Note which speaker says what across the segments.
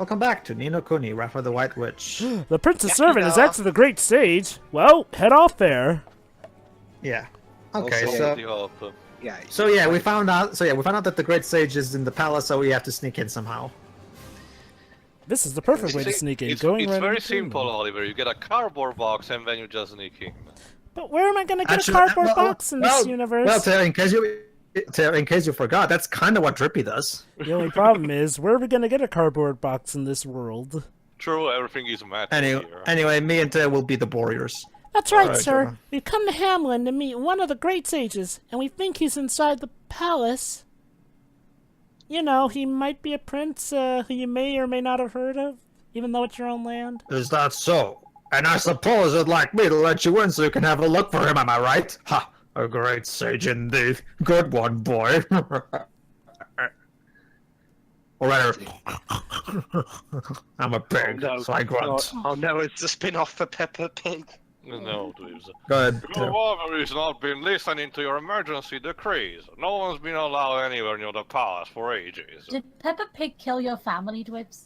Speaker 1: Welcome back to Ni no Kuni, Wrath of the White Witch.
Speaker 2: The Prince's Servant is actually the Great Sage. Well, head off there.
Speaker 1: Yeah. Okay,
Speaker 3: Also,
Speaker 1: so we found out that the Great Sage is in the palace, so we have to sneak in somehow.
Speaker 2: This is the perfect way to sneak in.
Speaker 3: It's
Speaker 2: right
Speaker 3: very simple, Oliver. You get a cardboard box and then you just sneak in.
Speaker 2: But where am I gonna get a cardboard box in this universe?
Speaker 1: Well, Terry, in case you forgot, that's kind of what Drippy does.
Speaker 2: The only problem is, where are we gonna get a cardboard box in this world?
Speaker 3: True, everything is magic
Speaker 1: Anyway, me and Terry will be the warriors.
Speaker 2: That's right, sir. We've come to Hamlin to meet one of the Great Sages, and we think he's inside the palace. You know, he might be a prince who you may or may not have heard of, even though it's your own land.
Speaker 1: Is that so? And I suppose you'd like me to let you in so you can have a look for him, am I right? Ha! A great sage indeed. Good one, boy. Or rather, I'm a pig, so I grunt.
Speaker 4: Oh no, it's a spin-off for Peppa Pig.
Speaker 3: No, please.
Speaker 1: Go ahead.
Speaker 3: Your father has not been listening to your emergency decrees. No one's been allowed anywhere near the palace for ages.
Speaker 5: Did Peppa Pig kill your family, Dwibs?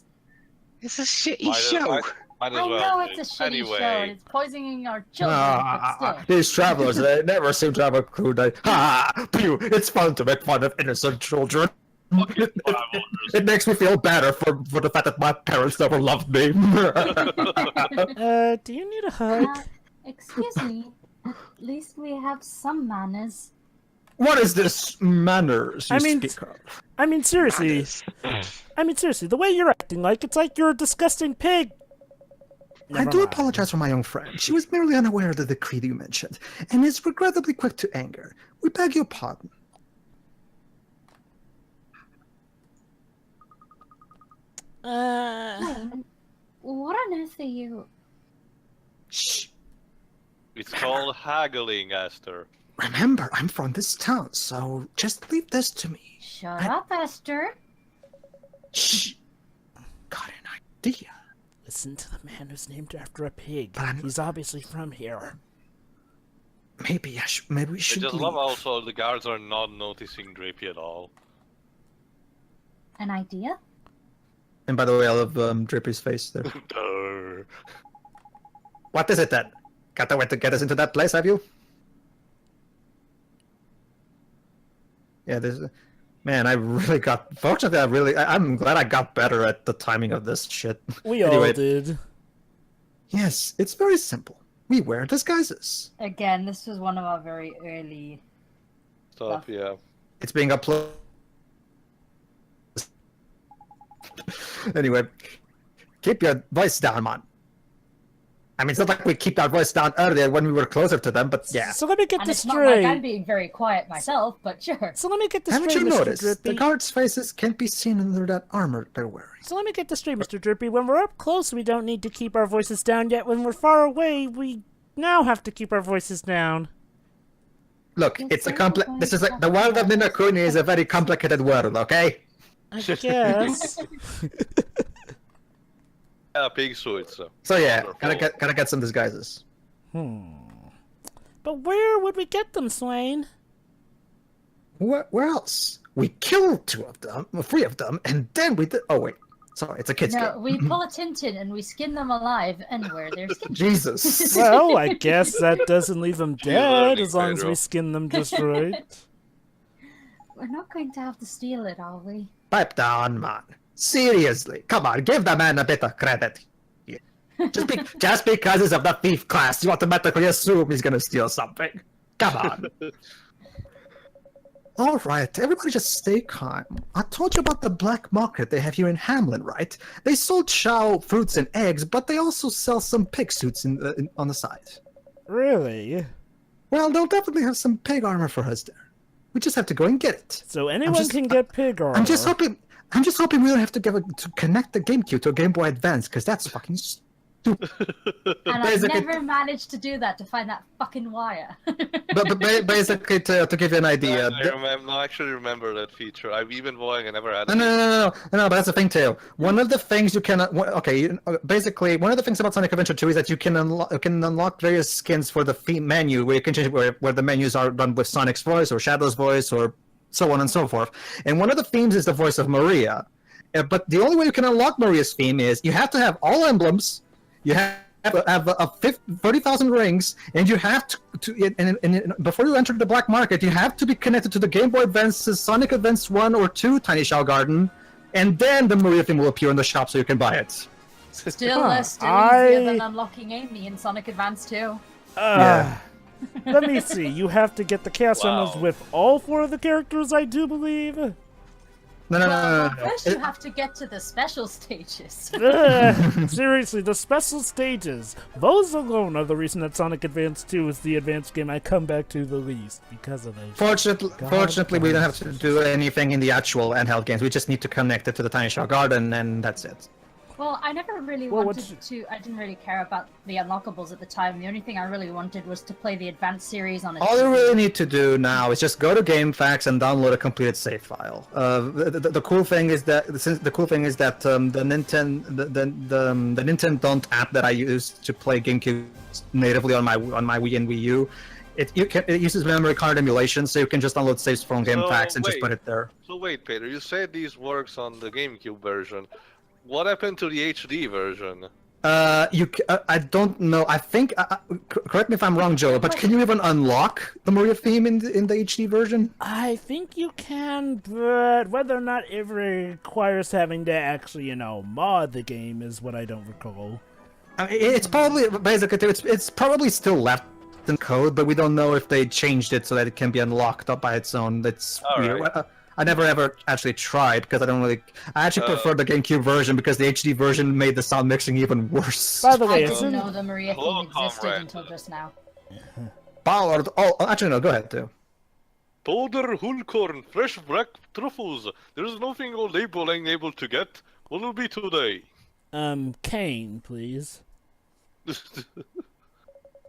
Speaker 4: It's a shitty show.
Speaker 3: Might as
Speaker 5: I
Speaker 3: well
Speaker 5: know it's a shitty
Speaker 3: anyway.
Speaker 5: show and it's poisoning our children, but still.
Speaker 1: These travelers, they never seem to have a clue. Ha! Pew! It's fun to make fun of innocent children. It makes me feel better for the fact that my parents never loved me.
Speaker 2: Do you need a hug?
Speaker 5: Excuse me. At least we have some manners.
Speaker 1: What is this manners you speak of?
Speaker 2: I mean, seriously. The way you're acting it's like you're a disgusting pig.
Speaker 1: I do apologize for my young friend. She was merely unaware of the decree you mentioned, and is regrettably quick to anger. We beg your pardon.
Speaker 5: What on earth are you?
Speaker 1: Shh.
Speaker 3: It's called haggling, Esther.
Speaker 1: Remember, I'm from this town, so just leave this to me.
Speaker 5: Shut up, Esther.
Speaker 1: Shh. Got an idea.
Speaker 2: Listen to the man who's named after a pig. He's obviously from here.
Speaker 1: Maybe we should
Speaker 3: I just
Speaker 1: leave.
Speaker 3: love also the guards are not noticing Drippy at all.
Speaker 5: An idea?
Speaker 1: And by the way, I love Drippy's face there. What is it then? Got the way to get us into that place, have you? Yeah, man, I really got... Fortunately, I'm glad I got better at the timing of this shit.
Speaker 2: We all did.
Speaker 1: Yes, it's very simple. We wear disguises.
Speaker 5: Again, this was one of our very early...
Speaker 3: Stuff, yeah.
Speaker 1: It's being uploaded. Anyway, keep your voice down, man. I mean, it's not like we keep our voice down earlier when we were closer to them, but yeah.
Speaker 2: So let me get this straight.
Speaker 5: It's not like I'm being very quiet myself, but sure.
Speaker 2: So let me get this
Speaker 1: Haven't
Speaker 2: straight,
Speaker 1: you
Speaker 2: Mr.
Speaker 1: noticed?
Speaker 2: Drippy.
Speaker 1: The guards' faces can't be seen under that armor they're wearing.
Speaker 2: So let me get this straight, Mr. Drippy. When we're up close, we don't need to keep our voices down, yet when we're far away, we now have to keep our voices down.
Speaker 1: Look, it's a the world of Ni no Kuni is a very complicated world, okay?
Speaker 2: I guess.
Speaker 3: Yeah, pig suit, so.
Speaker 1: So yeah, gotta get some disguises.
Speaker 2: But where would we get them, Swaine?
Speaker 1: Where else? We killed 3 of them, and then we did... Oh wait, sorry, it's a kid's game.
Speaker 5: We pull a Tintin and we skin them alive and wear their skin.
Speaker 1: Jesus.
Speaker 2: Well, I guess that doesn't leave them dead as long as we skin them just right.
Speaker 5: We're not going to have to steal it, are we?
Speaker 1: Pipe down, man. Seriously, come on, give the man a bit of credit. Just because he's of the thief class, you automatically assume he's gonna steal something. Come on. Alright, everybody just stay calm. I told you about the black market they have here in Hamlin, right? They sold chow, fruits, and eggs, but they also sell some pig suits on the side.
Speaker 2: Really?
Speaker 1: Well, they'll definitely have some pig armor for us there. We just have to go and get it.
Speaker 2: So anyone can get pig armor.
Speaker 1: I'm just hoping we don't have to connect the GameCube to a Game Boy Advance, because that's fucking stupid.
Speaker 5: And I've never managed to do that, to find that fucking wire.
Speaker 1: but basically, to give you an idea...
Speaker 3: I actually remember that feature. I've even I never had it.
Speaker 1: No, but that's the thing, too. One of the things you can... basically, one of the things about Sonic Adventure 2 is that you can unlock various skins for the theme menu, where you can change where the menus are done with Sonic's voice, or Shadow's voice, or so on and so forth. And one of the themes is the voice of Maria. But the only way you can unlock Maria's theme is you have to have all emblems, you have 30,000 rings, and you have and before you enter the black market, you have to be connected to the Game Boy Advance's Sonic Advance 1 or 2 Tiny Shell Garden, and then the Maria theme will appear in the shop so you can buy it.
Speaker 5: Still easier than unlocking Amy in Sonic Advance 2.
Speaker 1: Yeah.
Speaker 2: Let me see. You have to get the Chaos Emeralds with all 4 of the characters, I do believe.
Speaker 1: No.
Speaker 5: First you have to get to the special stages.
Speaker 2: Seriously, the special stages. Those alone are the reason that Sonic Advance 2 is the advanced game I come back to the least, because of those.
Speaker 1: Fortunately, we don't have to do anything in the actual handheld games. We just need to connect it to the Tiny Shell Garden, and that's it.
Speaker 5: Well, I never really wanted to. I didn't really care about the unlockables at the time. The only thing I really wanted was to play the Advanced series on a
Speaker 1: All
Speaker 5: TV.
Speaker 1: you really need to do now is just go to GameFAQs and download a completed save file. The cool thing is that the Nintendo Don't app that I use to play GameCube natively on my Wii and Wii U, it uses memory card emulation, so you can just download saves from GameFAQs and just put it there.
Speaker 3: So wait, Pedro, you said these works on the GameCube version. What happened to the HD version?
Speaker 1: I don't know. I think. Correct me if I'm wrong, Joe. But can you even unlock the Maria theme in the HD version?
Speaker 2: I think you can, but whether or not it requires having to actually, mod the game is what I don't recall.
Speaker 1: I mean, it's probably basically it's probably still left in code, but we don't know if they changed it so that it can be unlocked up by its own. That's weird.
Speaker 3: Right.
Speaker 1: I never ever actually tried because I actually prefer the GameCube version because the HD version made the sound mixing even worse.
Speaker 2: By the
Speaker 5: I
Speaker 2: way,
Speaker 5: didn't know the Maria theme existed until just now.
Speaker 1: Ballard. Oh, actually no. Go ahead too.
Speaker 3: Powder Hulkorn, fresh black truffles. There's nothing on label I'm able to get. What will be today?
Speaker 2: Kane, please.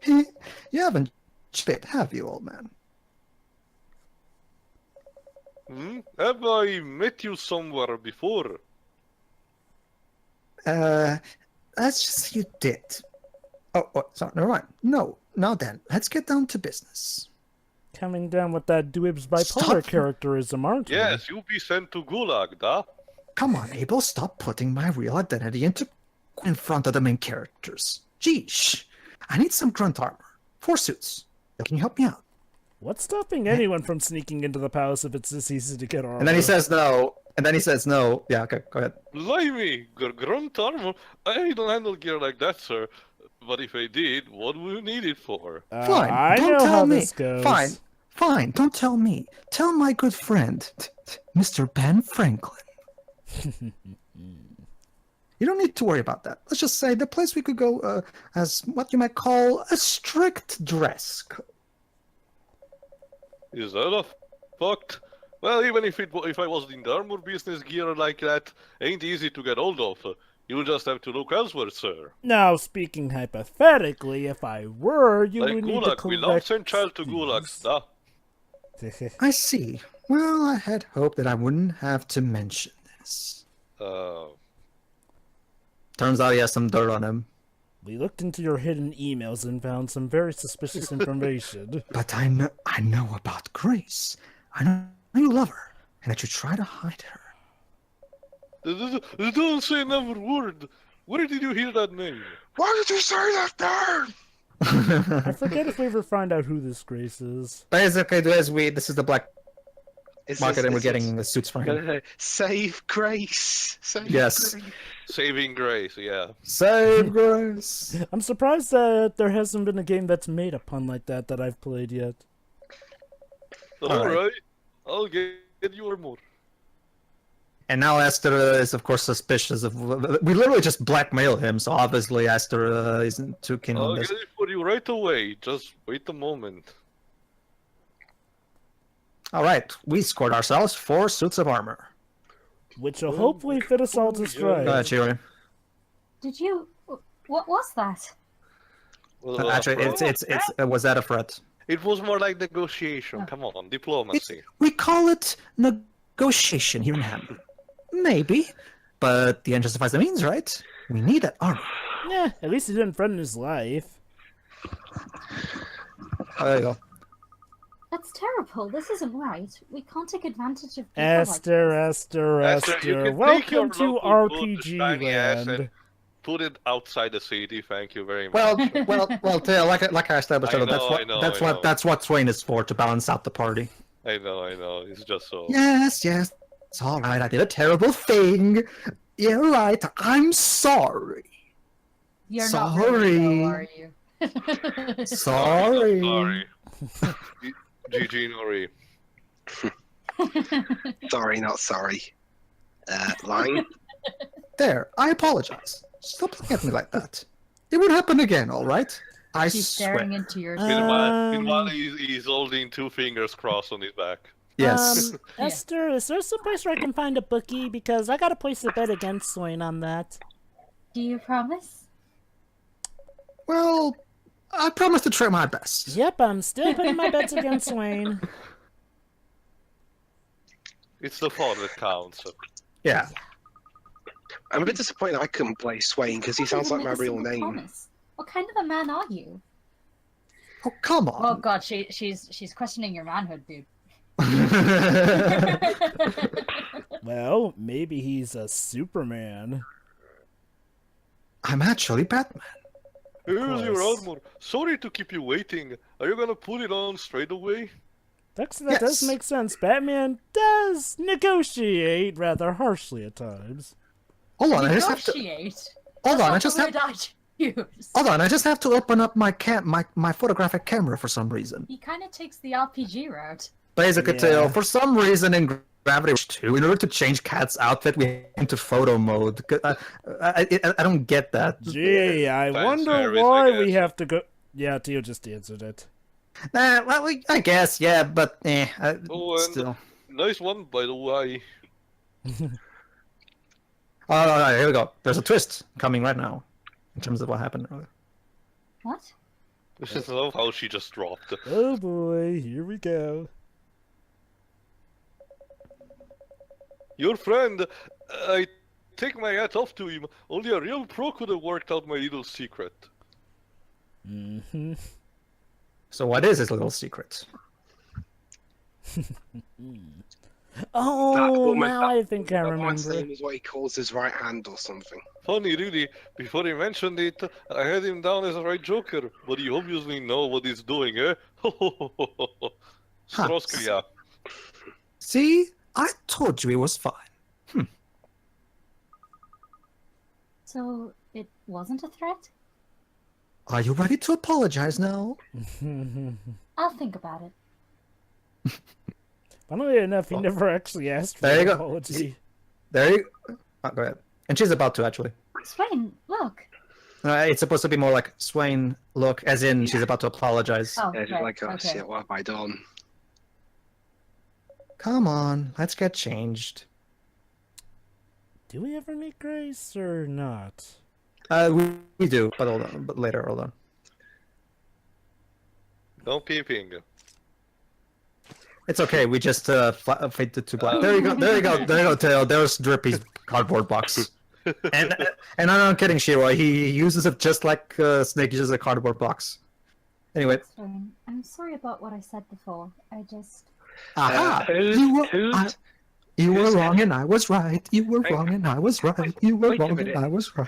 Speaker 1: You haven't spit, have you, old man?
Speaker 3: Have I met you somewhere before?
Speaker 1: Let's just say you did. Oh, sorry, never mind. No, now then, let's get down to business.
Speaker 2: Coming down with that Dweeb's bipolar characterism, aren't you?
Speaker 3: Yes, you'll be sent to Gulag, da?
Speaker 1: Come on, Abel, stop putting my real identity in front of the main characters. Jeesh, I need some grunt armor. 4 suits. Can you help me out?
Speaker 2: What's stopping anyone from sneaking into the palace if it's this easy to get armor?
Speaker 1: And then he says no. Yeah, okay, go ahead.
Speaker 3: Blimey, grunt armor? I don't handle gear like that, sir. But if I did, what would you need it for?
Speaker 1: Fine,
Speaker 2: I
Speaker 1: don't
Speaker 2: know
Speaker 1: tell
Speaker 2: how
Speaker 1: me.
Speaker 2: this goes.
Speaker 1: Fine, don't tell me. Tell my good friend, Mr. Ben Franklin. You don't need to worry about that. Let's just say the place we could go has what you might call a strict dress code.
Speaker 3: Is that a fact? Well, even if I was in the armor business, gear like that ain't easy to get hold of. You'll just have to look elsewhere, sir.
Speaker 2: Now, speaking hypothetically, if I were, you
Speaker 3: Like
Speaker 2: would need to
Speaker 3: Gulag,
Speaker 2: collect...
Speaker 3: we love send child to Gulags, da?
Speaker 1: I see. Well, I had hoped that I wouldn't have to mention this. Turns out he has some dirt on him.
Speaker 2: We looked into your hidden emails and found some very suspicious information.
Speaker 1: But I know about Grace. I know you love her, and that you try to hide her.
Speaker 3: Don't say another word. Where did you hear that name?
Speaker 4: Why did you say that name?
Speaker 2: I forget if we ever find out who this Grace is.
Speaker 1: Basically, this is the black market, and we're getting the suits from him.
Speaker 4: Save Grace. Save
Speaker 1: Yes.
Speaker 4: Grace.
Speaker 3: Saving Grace, yeah.
Speaker 1: Save Grace.
Speaker 2: I'm surprised that there hasn't been a game that's made a pun like that I've played yet.
Speaker 3: Alright, I'll get you more.
Speaker 1: And now Esther is, of course, suspicious of... We literally just blackmail him, so obviously Esther isn't too keen on
Speaker 3: I'll
Speaker 1: this.
Speaker 3: get it for you right away. Just wait a moment.
Speaker 1: Alright, we scored ourselves 4 suits of armor.
Speaker 2: Which will hopefully fit us all to stride.
Speaker 1: Go ahead, Chiri.
Speaker 5: Did you... What was that?
Speaker 1: Actually, was that a threat?
Speaker 3: It was more like negotiation. Come on, diplomacy.
Speaker 1: We call it negotiation here in Hamburg. Maybe, but the end justifies the means, right? We need that armor.
Speaker 2: Yeah, at least he didn't threaten his life.
Speaker 1: Oh, there you go.
Speaker 5: That's terrible. This isn't right. We can't take advantage of people
Speaker 2: Esther,
Speaker 5: like this.
Speaker 2: Esther,
Speaker 3: Esther, you
Speaker 2: Esther.
Speaker 3: can take
Speaker 2: Welcome
Speaker 3: your
Speaker 2: to
Speaker 3: local good,
Speaker 2: RPG
Speaker 3: shiny ass
Speaker 2: Land.
Speaker 3: and put it outside the city. Thank you very much.
Speaker 1: Well, Tail, like I established,
Speaker 3: I
Speaker 1: earlier,
Speaker 3: know, I know.
Speaker 1: that's what Swaine is for, to balance out the party.
Speaker 3: I know. It's just so.
Speaker 1: Yes, it's all right. I did a terrible thing. Yeah, right. I'm sorry.
Speaker 5: You're not really, though, are you?
Speaker 1: Sorry.
Speaker 3: Sorry. GG Nori.
Speaker 4: Sorry, not sorry. Line?
Speaker 1: There, I apologize. Stop looking at me like that. It would happen again, all right? I
Speaker 5: She's
Speaker 1: swear.
Speaker 5: staring into your
Speaker 3: Meanwhile, he's holding 2 fingers crossed on his back.
Speaker 1: Yes.
Speaker 2: Esther, is there some place where I can find a bookie? Because I got to place a bet against Swaine on that.
Speaker 5: Do you promise?
Speaker 1: Well, I promise to try my best.
Speaker 2: Yep, I'm still putting my bets against Swaine.
Speaker 3: It's the thought that counts.
Speaker 1: Yeah.
Speaker 4: I'm a bit disappointed I couldn't play Swaine because he
Speaker 5: Can't
Speaker 4: sounds
Speaker 5: even
Speaker 4: like my
Speaker 5: make a
Speaker 4: real
Speaker 5: single
Speaker 4: name.
Speaker 5: promise. What kind of a man are you?
Speaker 1: Oh, come on.
Speaker 5: Oh god, she's questioning your manhood, dude.
Speaker 2: Well, maybe he's a Superman.
Speaker 1: I'm actually Batman.
Speaker 3: Here's your
Speaker 2: course.
Speaker 3: armor. Sorry to keep you waiting. Are you gonna put it on straight away?
Speaker 2: That
Speaker 1: Yes.
Speaker 2: does make sense. Batman does negotiate rather harshly at times.
Speaker 1: Hold on, I just have to.
Speaker 5: Negotiate.
Speaker 1: Hold on, I
Speaker 5: That's
Speaker 1: just
Speaker 5: not
Speaker 1: have.
Speaker 5: the word I use.
Speaker 1: Hold on, I just have to open up my my photographic camera for some reason.
Speaker 5: He kind of takes the RPG route.
Speaker 1: Basically,
Speaker 2: Yeah.
Speaker 1: for some reason in Gravity Rush 2, in order to change Cat's outfit, we went into photo mode. I don't get that.
Speaker 2: Gee, I
Speaker 3: Fan
Speaker 2: wonder
Speaker 3: service,
Speaker 2: why
Speaker 3: I
Speaker 2: we
Speaker 3: guess.
Speaker 2: have to go. Yeah, Tio just answered it.
Speaker 1: Well, I guess, yeah, but
Speaker 3: Oh, and
Speaker 1: still.
Speaker 3: nice one, by the way.
Speaker 1: Oh, no, here we go. There's a twist coming right now, in terms of what happened earlier.
Speaker 5: What?
Speaker 3: I love how she just dropped.
Speaker 2: Oh boy, here we go.
Speaker 3: Your friend, I take my hat off to him. Only a real pro could have worked out my little secret.
Speaker 2: Mm-hmm.
Speaker 1: So what is his little secret?
Speaker 2: Oh, now I think I
Speaker 4: That one's
Speaker 2: remember.
Speaker 4: name is what he calls his right hand or something.
Speaker 3: Funny, really. Before he mentioned it, I had him down as a right joker, but you obviously know what he's doing, eh? Stroskria.
Speaker 1: See? I told you it was fine.
Speaker 5: So it wasn't a threat?
Speaker 1: Are you ready to apologize now?
Speaker 5: I'll think about it.
Speaker 2: Funnily enough, he never actually asked for
Speaker 1: There you
Speaker 2: an
Speaker 1: go.
Speaker 2: apology.
Speaker 1: There you go ahead. And she's about to, actually.
Speaker 5: Swaine, look.
Speaker 1: It's supposed to be more like, Swaine, look, as in she's about to apologize.
Speaker 5: Oh,
Speaker 4: Yeah, just
Speaker 5: right,
Speaker 4: like, oh
Speaker 5: okay.
Speaker 4: shit, what have I done?
Speaker 1: Come on, let's get changed.
Speaker 2: Do we ever meet Grace or not?
Speaker 1: We do, but hold on, but later, hold on.
Speaker 3: No peeping.
Speaker 1: It's okay, we just faded to black. There you go, Tail. There's Drippy's cardboard box. and I'm not kidding, Shiro. He uses it just like Snake uses a cardboard box. Anyway,
Speaker 5: Swaine, I'm sorry about what I said before. I just...
Speaker 1: aha!
Speaker 4: Who's
Speaker 1: You were
Speaker 4: who's-
Speaker 1: wrong and I was right. You were
Speaker 4: Wait,
Speaker 1: wrong and I was right. You were
Speaker 4: wait a
Speaker 1: wrong
Speaker 4: minute.
Speaker 1: and I was right.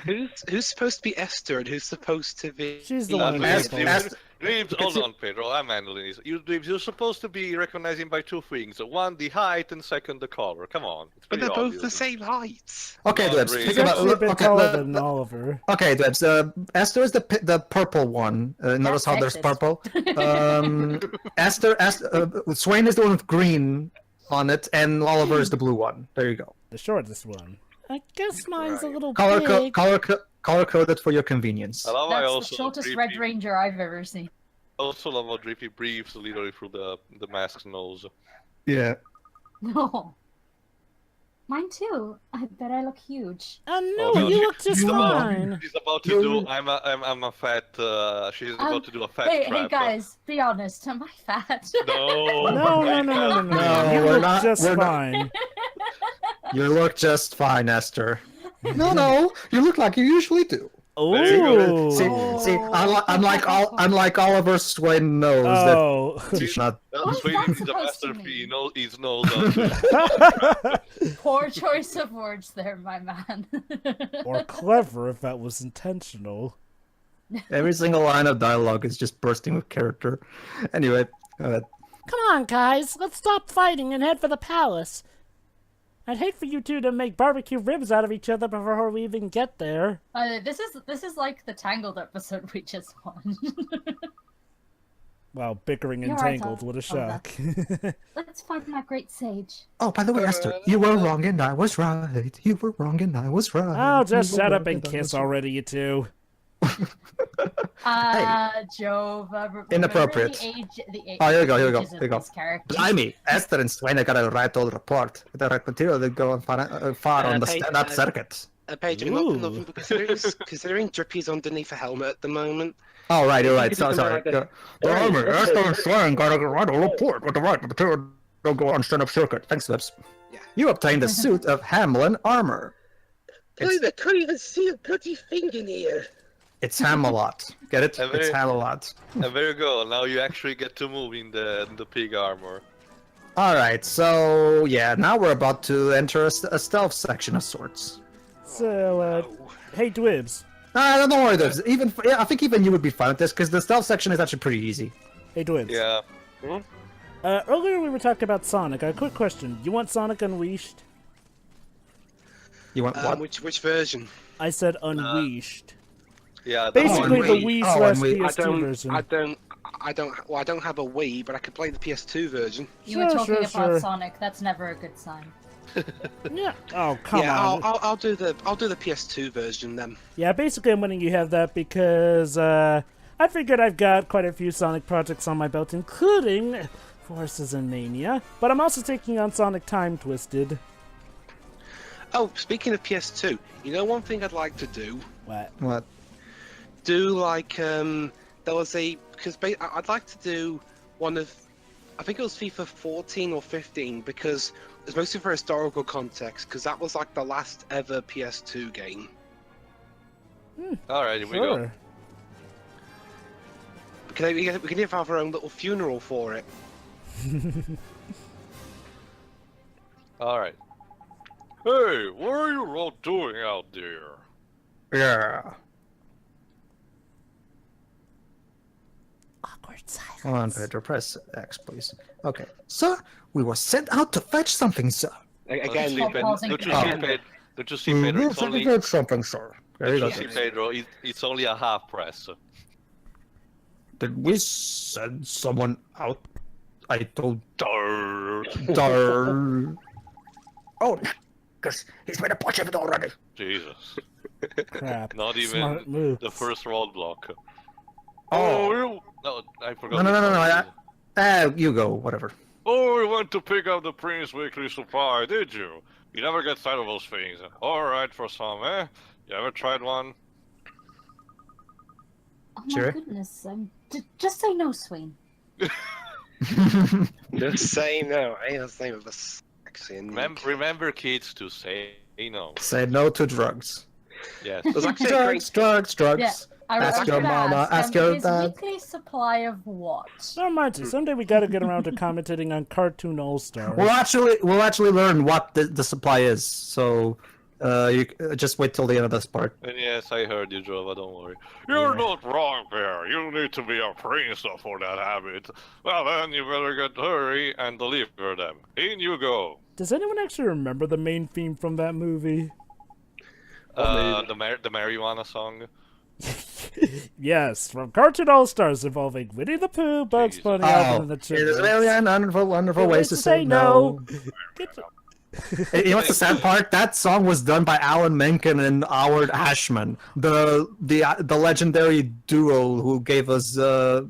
Speaker 4: who's supposed to be Esther and who's supposed to be?
Speaker 2: She's the one who
Speaker 1: Ask-
Speaker 2: made
Speaker 1: ask-
Speaker 2: it.
Speaker 3: Dreams, hold on, Pedro. I'm handling this. You're supposed to be recognizing by 2 things. One, the height, and second, the color. Come on. It's
Speaker 4: But
Speaker 3: pretty
Speaker 4: they're both
Speaker 3: obvious.
Speaker 4: the same height.
Speaker 1: Okay,
Speaker 3: Not
Speaker 1: Dwebs,
Speaker 3: really.
Speaker 1: think
Speaker 2: He's actually a
Speaker 1: about
Speaker 2: bit
Speaker 1: okay,
Speaker 2: taller than Oliver.
Speaker 1: okay, Dwebs. Esther is the purple one. Notice how there's
Speaker 5: sexist.
Speaker 1: purple. Swaine is the one with green on it, and Oliver is the blue one. There you go.
Speaker 2: The shortest one. I guess mine's a little
Speaker 1: Color
Speaker 2: big.
Speaker 1: color coded for your convenience.
Speaker 3: I love I
Speaker 5: That's
Speaker 3: also
Speaker 5: the shortest
Speaker 3: Drippy-
Speaker 5: Red Ranger I've ever seen.
Speaker 3: also love how Drippy breathes literally through the mask's nose.
Speaker 1: Yeah.
Speaker 5: No. Mine too. I bet I look huge.
Speaker 2: No,
Speaker 3: Oh,
Speaker 2: you
Speaker 3: she-
Speaker 2: look just
Speaker 3: she's about-
Speaker 2: fine.
Speaker 3: She's about to do. I'm a fat. She's about to do a fat
Speaker 5: Hey,
Speaker 3: trap.
Speaker 5: hey guys, be honest. Am I fat?
Speaker 3: No.
Speaker 2: No.
Speaker 1: No,
Speaker 2: You
Speaker 1: we're
Speaker 2: look
Speaker 1: not-
Speaker 2: just
Speaker 1: we're not-
Speaker 2: fine.
Speaker 1: You look just fine, Esther. No, you look like you usually do.
Speaker 2: Oh.
Speaker 1: See, unlike Oliver Swaine knows
Speaker 2: Oh.
Speaker 1: that he's not.
Speaker 5: What's
Speaker 3: Swaine
Speaker 5: that
Speaker 3: is a
Speaker 5: supposed to
Speaker 3: master. He
Speaker 5: mean?
Speaker 3: knows. He knows how to.
Speaker 5: Poor choice of words there, my man.
Speaker 2: Or clever if that was intentional.
Speaker 1: Every single line of dialogue is just bursting with character. Anyway,
Speaker 2: Come on, guys. Let's stop fighting and head for the palace. I'd hate for you two to make barbecue ribs out of each other before we even get there.
Speaker 5: This is like the Tangled episode we just won.
Speaker 2: Wow, bickering and
Speaker 5: You're right,
Speaker 2: tangled. What a shock.
Speaker 5: Let's find that great sage.
Speaker 1: oh, by the way, Esther, you were wrong and I was right. You were wrong and I was right.
Speaker 2: Oh, just
Speaker 1: You were
Speaker 2: shut up
Speaker 1: wrong
Speaker 2: and
Speaker 1: I
Speaker 2: kiss
Speaker 1: was right.
Speaker 2: already, you two.
Speaker 5: Jove.
Speaker 1: Inappropriate.
Speaker 5: The
Speaker 1: Oh, here we go, here we go,
Speaker 5: ages
Speaker 1: here we
Speaker 5: of
Speaker 1: go.
Speaker 5: these characters.
Speaker 1: Blimey, Esther and Swaine got a right old report. The right material that go far on the stand-up circuit.
Speaker 4: Pedro,
Speaker 2: Ooh.
Speaker 4: not nothing, but considering Drippy's underneath a helmet at the moment.
Speaker 1: Oh, right, you're right.
Speaker 4: Could
Speaker 1: So
Speaker 4: you
Speaker 1: sorry.
Speaker 4: come around
Speaker 1: The army, Esther and Swaine got a right old report with the right material to go on stand-up circuit. Thanks, Lips.
Speaker 4: Yeah.
Speaker 1: You obtained a suit of Hamlin armor.
Speaker 4: I can't even see a bloody thing in here.
Speaker 1: It's Ham-a-lot. Get it?
Speaker 3: Have
Speaker 1: It's
Speaker 3: you-
Speaker 1: Ham-a-lot.
Speaker 3: And there you go. Now you actually get to move in the pig armor.
Speaker 1: Alright, so yeah, now we're about to enter a stealth section of sorts.
Speaker 2: So, hey, Dwibs.
Speaker 1: Don't worry, Dibs. I think even you would be fine with this, because the stealth section is actually pretty easy.
Speaker 2: Hey, Dwibs.
Speaker 3: Yeah.
Speaker 2: Earlier we were talking about Sonic. A quick question. You want Sonic Unleashed?
Speaker 1: You want what?
Speaker 4: Which version?
Speaker 2: I said Unleashed.
Speaker 3: Yeah.
Speaker 2: Basically, the
Speaker 1: Wii.
Speaker 2: Wii
Speaker 1: Oh,
Speaker 2: slash
Speaker 1: and Wii.
Speaker 2: PS2 version.
Speaker 4: I don't have a Wii, but I can play the PS2 version.
Speaker 5: You were
Speaker 2: Sure,
Speaker 5: talking
Speaker 2: sure,
Speaker 5: about
Speaker 2: sure.
Speaker 5: Sonic. That's never a good sign.
Speaker 2: Yeah. Oh, come on.
Speaker 4: I'll do the PS2 version then.
Speaker 2: Yeah, basically I'm letting you have that because I figured I've got quite a few Sonic projects on my belt, including Forces and Mania, but I'm also taking on Sonic Time Twisted.
Speaker 4: Oh, speaking of PS2, you know one thing I'd like to do?
Speaker 1: What?
Speaker 4: Do like there was I'd like to do one of, I think it was FIFA 14 or 15, because it's mostly for historical context, because that was like the last ever PS2 game.
Speaker 3: Alright, here we go.
Speaker 4: We can even have our own little funeral for it.
Speaker 3: Alright. Hey, what are you all doing out there?
Speaker 1: Yeah.
Speaker 2: Awkward silence.
Speaker 1: Hold on, Pedro. Press X, please. Okay. Sir, we were sent out to fetch something, sir.
Speaker 4: Again,
Speaker 3: Don't you see, Pedro? Don't you see, Pedro?
Speaker 1: We were
Speaker 3: It's
Speaker 1: sent to
Speaker 3: only.
Speaker 1: fetch something, sir. There you
Speaker 3: Don't
Speaker 1: go.
Speaker 3: you see, Pedro? It's only a half press.
Speaker 1: Did we send someone out? I told
Speaker 3: Darn.
Speaker 1: Dar. Oh, because he's made a bunch of it already.
Speaker 3: Jesus.
Speaker 2: Crap.
Speaker 3: Not
Speaker 2: Smart
Speaker 3: even
Speaker 2: move.
Speaker 3: the first roadblock.
Speaker 1: Oh.
Speaker 3: you... No, I forgot.
Speaker 1: No. You go, whatever.
Speaker 3: Oh, you went to pick up the Prince Weekly Supply, did you? You never get tired of those things. Alright for some, eh? You ever tried one?
Speaker 5: Oh my
Speaker 1: Sure.
Speaker 5: goodness. Just say no, Swaine.
Speaker 4: just say no. That's the name of a sexy and
Speaker 3: Remember, kids, to say no.
Speaker 1: Say no to drugs.
Speaker 3: Yes.
Speaker 4: There's actually a great
Speaker 1: Drugs.
Speaker 5: Yeah.
Speaker 1: Ask your mama, ask your
Speaker 5: his
Speaker 1: dad.
Speaker 5: weekly supply of what?
Speaker 2: Never mind you. Someday we gotta get around to commentating on Cartoon All-Stars.
Speaker 1: We'll actually learn what the supply is. So, you just wait till the end of this part.
Speaker 3: And yes, I heard you, Jova, don't worry. You're not wrong there. You need to be a prince for that habit. Well, then you better get hurry and deliver them. In you go.
Speaker 2: Does anyone actually remember the main theme from that movie?
Speaker 3: The marijuana song.
Speaker 2: Yes, from Cartoon All-Stars involving Winnie the Pooh, Bugs
Speaker 3: Jesus.
Speaker 2: Bunny, Alvin and the
Speaker 1: There's a
Speaker 2: Chipmunks.
Speaker 1: million wonderful ways to say no.
Speaker 2: Get the-
Speaker 1: You know what's the sad part? That song was done by Alan Menken and Howard Ashman, the legendary duo who gave us the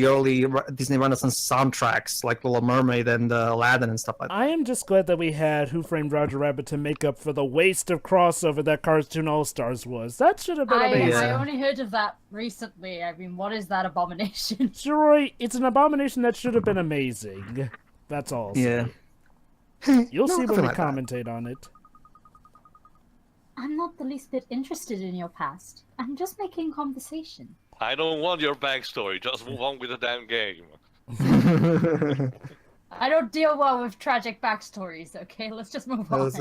Speaker 1: early Disney Renaissance soundtracks like Little Mermaid and Aladdin and stuff like that.
Speaker 2: I am just glad that we had Who Framed Roger Rabbit to make up for the waste of crossover that Cartoon All-Stars was. That should have been amazing.
Speaker 5: I only heard of that recently. I mean, what is that abomination?
Speaker 2: Sure, it's an abomination that should have been amazing. That's all. I'll say.
Speaker 1: Yeah.
Speaker 2: You'll see when
Speaker 1: nothing
Speaker 2: we
Speaker 1: like that.
Speaker 2: commentate on it.
Speaker 5: I'm not the least bit interested in your past. I'm just making conversation.
Speaker 3: I don't want your backstory. Just move on with the damn game.
Speaker 5: I don't deal well with tragic backstories, okay? Let's just move on.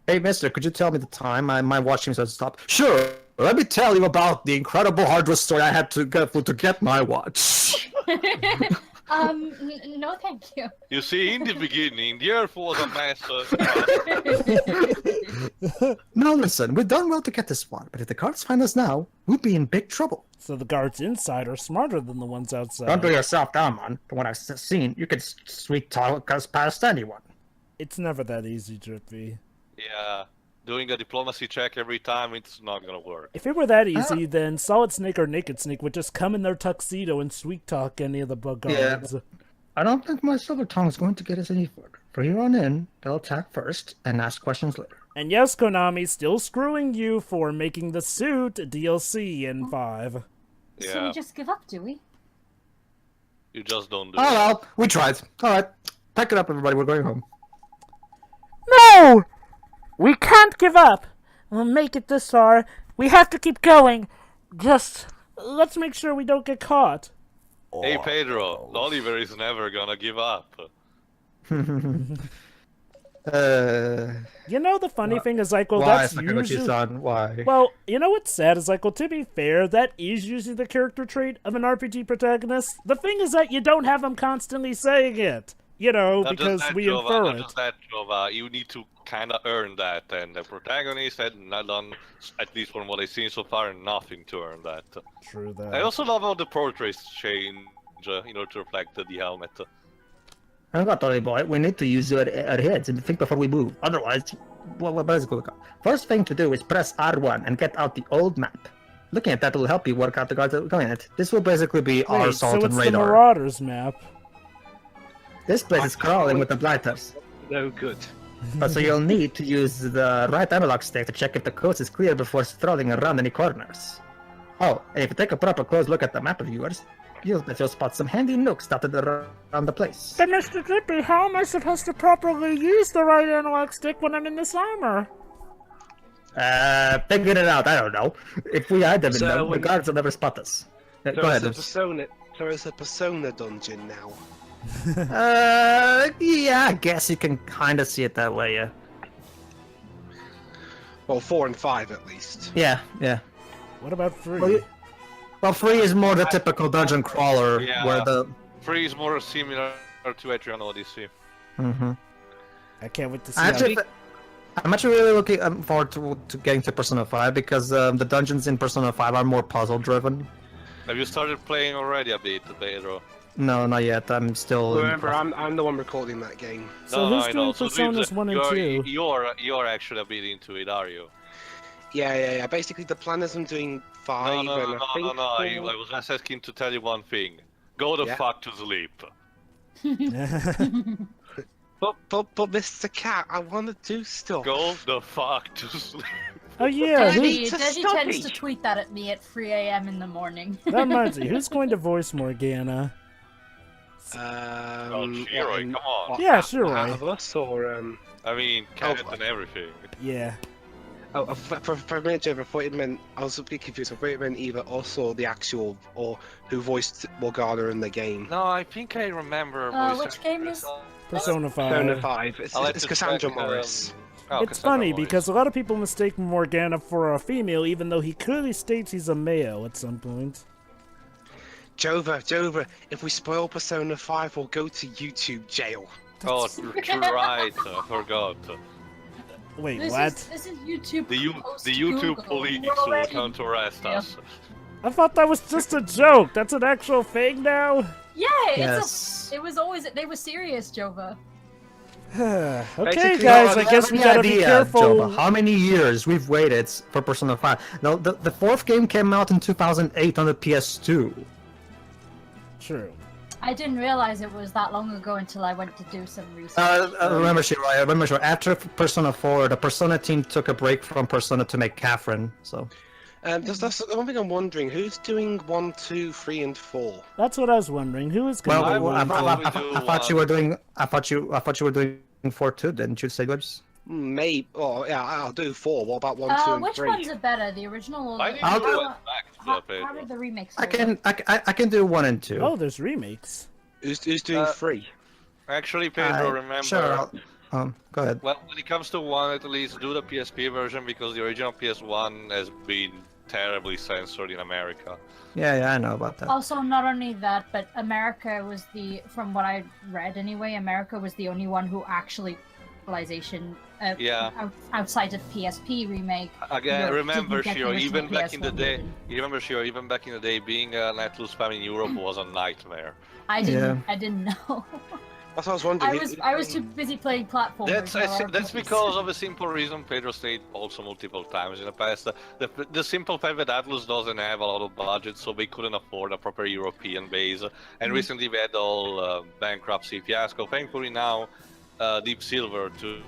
Speaker 1: Hey, mister, could you tell me the time? My watch seems to stop. Sure, let me tell you about the incredible hardware story I had to get my watch.
Speaker 5: No thank you.
Speaker 3: You see, in the beginning, the Earth was a mess.
Speaker 1: Now listen, we've done well to get this one, but if the guards find us now, we'll be in big trouble.
Speaker 2: So the guards inside are smarter than the ones outside.
Speaker 1: Don't do yourself down, man. From what I've seen, you can sweet talk us past anyone.
Speaker 2: It's never that easy, Drippy.
Speaker 3: Yeah, doing a diplomacy check every time, it's not gonna work.
Speaker 2: If it were that easy, then Solid Snake or Naked Snake would just come in their tuxedo and sweet talk any of the bug guards.
Speaker 1: Yeah. I don't think my silver tongue is going to get us any further. From here on in, they'll attack first and ask questions later.
Speaker 2: And yes, Konami, still screwing you for making the suit DLC in 5.
Speaker 3: Yeah,
Speaker 5: So we just give up, do we?
Speaker 3: you just don't do
Speaker 1: Oh
Speaker 3: it.
Speaker 1: well, we tried. Alright, pack it up everybody, we're going home.
Speaker 2: No! We can't give up. We'll make it this far. We have to keep going. Just let's make sure we don't get caught.
Speaker 3: Hey Pedro, Oliver is never gonna give up.
Speaker 2: You know the funny thing is like, well,
Speaker 1: Why,
Speaker 2: that's usually...
Speaker 1: Sakaguchi-san? Why?
Speaker 2: Well, you know what's sad is like, well, to be fair, that is usually the character trait of an RPG protagonist. The thing is that you don't have them constantly saying it. You know,
Speaker 3: Not
Speaker 2: because
Speaker 3: just that,
Speaker 2: we
Speaker 3: Jova,
Speaker 2: infer
Speaker 3: not
Speaker 2: it.
Speaker 3: just that, Jova. You need to kind of earn that, and the protagonist had not done, at least from what I've seen so far, nothing to earn that.
Speaker 2: True that.
Speaker 3: I also love how the portraits change in order to reflect the helmet.
Speaker 1: I got Tony boy. We need to use our heads and think before we move. Otherwise, well, basically, first thing to do is press R1 and get out the old map. Looking at that will help you work out the guards that are going at. This will basically be our
Speaker 2: Wait,
Speaker 1: salt
Speaker 2: so
Speaker 1: and
Speaker 2: it's the
Speaker 1: radar.
Speaker 2: Marauders map.
Speaker 1: This place is crawling with the blighters.
Speaker 4: No good.
Speaker 1: So you'll need to use the right analog stick to check if the coast is clear before strolling around any corners. Oh, and if you take a proper close look at the map of yours, you'll spot some handy nooks dotted around the place.
Speaker 2: But Mr. Drippy, how am I supposed to properly use the right analog stick when I'm in this armor?
Speaker 1: Figure it out, I don't know. If we hide them in
Speaker 4: So
Speaker 1: them, the
Speaker 4: when-
Speaker 1: guards will never spot us. Go ahead.
Speaker 4: There is a Persona dungeon now.
Speaker 1: Yeah, I guess you can kind of see it that way, yeah.
Speaker 4: Well, 4 and 5 at least.
Speaker 1: Yeah, yeah.
Speaker 2: What about 3?
Speaker 1: Well, 3 is more the typical dungeon crawler,
Speaker 3: Yeah.
Speaker 1: where the...
Speaker 3: 3 is more similar to Etrian Odyssey.
Speaker 1: Mm-hmm.
Speaker 2: I can't wait to see
Speaker 1: I'm actually really looking forward to getting to Persona 5, because the dungeons in Persona 5 are more puzzle-driven.
Speaker 3: Have you started playing already a bit, Pedro?
Speaker 1: No, not yet. I'm still...
Speaker 4: Remember, I'm the one recording that game.
Speaker 2: So
Speaker 3: No,
Speaker 2: who's
Speaker 3: I
Speaker 2: doing
Speaker 3: know. So
Speaker 2: Personas 1 and 2?
Speaker 3: You're actually a bit into it, are you?
Speaker 4: Yeah. Basically, the plan is I'm doing 5
Speaker 3: No,
Speaker 4: and I think
Speaker 3: no.
Speaker 4: 4.
Speaker 3: I was just asking to tell you one thing. Go the
Speaker 4: Yeah?
Speaker 3: fuck to sleep.
Speaker 4: But Mr. Cat, I want to do stuff.
Speaker 3: Go the fuck to sleep.
Speaker 2: Oh yeah,
Speaker 5: Deji
Speaker 4: to
Speaker 5: Deji
Speaker 4: stop
Speaker 5: tends
Speaker 4: it.
Speaker 5: to tweet that at me at 3 a.m. in the morning.
Speaker 2: that reminds me. Who's going to voice Morgana?
Speaker 3: Shiroi, come on.
Speaker 2: Yeah, sure,
Speaker 4: Out
Speaker 2: right.
Speaker 4: of us, or
Speaker 3: I mean, cat and everything.
Speaker 2: Yeah.
Speaker 4: Oh, for a minute, Joe, I thought it meant, I was a bit confused. I thought it meant either us or the actual, or who voiced Morgana in the game.
Speaker 3: No, I think I remember.
Speaker 5: Which game is?
Speaker 2: Persona 5.
Speaker 4: Persona 5. It's,
Speaker 3: I'll have
Speaker 4: it's
Speaker 3: to
Speaker 4: Cassandra
Speaker 3: check,
Speaker 4: Morris.
Speaker 2: It's funny because a lot of people mistake Morgana for a female, even though he clearly states he's a male at some point.
Speaker 4: Jova, if we spoil Persona 5, we'll go to YouTube jail.
Speaker 3: Oh, you're right. I forgot.
Speaker 2: Wait,
Speaker 5: This
Speaker 2: what?
Speaker 5: This is YouTube.
Speaker 3: The YouTube
Speaker 5: Google.
Speaker 3: police
Speaker 5: We're
Speaker 3: will
Speaker 5: already-
Speaker 3: come to arrest us.
Speaker 2: I thought that was just a joke. That's an actual thing now?
Speaker 5: Yeah,
Speaker 1: Yes.
Speaker 5: it was always they were serious, Jova.
Speaker 2: Okay,
Speaker 4: Basically,
Speaker 2: guys,
Speaker 1: No,
Speaker 2: I guess we gotta be careful.
Speaker 1: Jova, how many years we've waited for Persona 5? No, the fourth game came out in 2008 on the PS2.
Speaker 2: True.
Speaker 5: I didn't realize it was that long ago until I went to do some research.
Speaker 1: Remember, Shiro, after Persona 4, the Persona team took a break from Persona to make Catherine, so...
Speaker 4: That's the one thing I'm wondering. Who's doing 1, 2, 3, and 4?
Speaker 2: That's what I was wondering. Who is going
Speaker 1: Well,
Speaker 2: to
Speaker 1: I thought you were doing 4 too, didn't you say, Webs?
Speaker 4: Maybe. Oh, yeah, I'll do 4. What about 1, 2, and
Speaker 5: Which
Speaker 4: 3?
Speaker 5: ones are better, the original or
Speaker 3: Why
Speaker 5: the...
Speaker 3: did you
Speaker 1: do
Speaker 3: went back to
Speaker 5: how
Speaker 3: Pedro?
Speaker 5: did the remakes
Speaker 1: I
Speaker 5: go?
Speaker 1: can do 1 and 2.
Speaker 2: Oh, there's remakes.
Speaker 4: Who's doing 3?
Speaker 3: Actually, Pedro,
Speaker 1: Uh,
Speaker 3: remember...
Speaker 1: Sure. Go ahead.
Speaker 3: Well, when it comes to 1, at least do the PSP version, because the original PS1 has been terribly censored in America.
Speaker 1: Yeah, I know about that.
Speaker 5: Also, not only that, but America was from what I read anyway, America was the only one who actually localization outside of PSP remake.
Speaker 3: Again, remember,
Speaker 5: didn't get the
Speaker 3: Shiro,
Speaker 5: original
Speaker 3: even back in the
Speaker 5: PS1
Speaker 3: day,
Speaker 5: version.
Speaker 3: you remember, Shiro, even back in the day, being an Atlus fan in Europe was a nightmare.
Speaker 5: I didn't know.
Speaker 4: That's what I was wondering.
Speaker 5: I was too busy playing platformers.
Speaker 3: That's because of a simple reason Pedro stated also multiple times in the past. The simple fact that Atlus doesn't have a lot of budget, so they couldn't afford a proper European base. And recently we had the whole bankruptcy fiasco. Thankfully now, Deep Silver took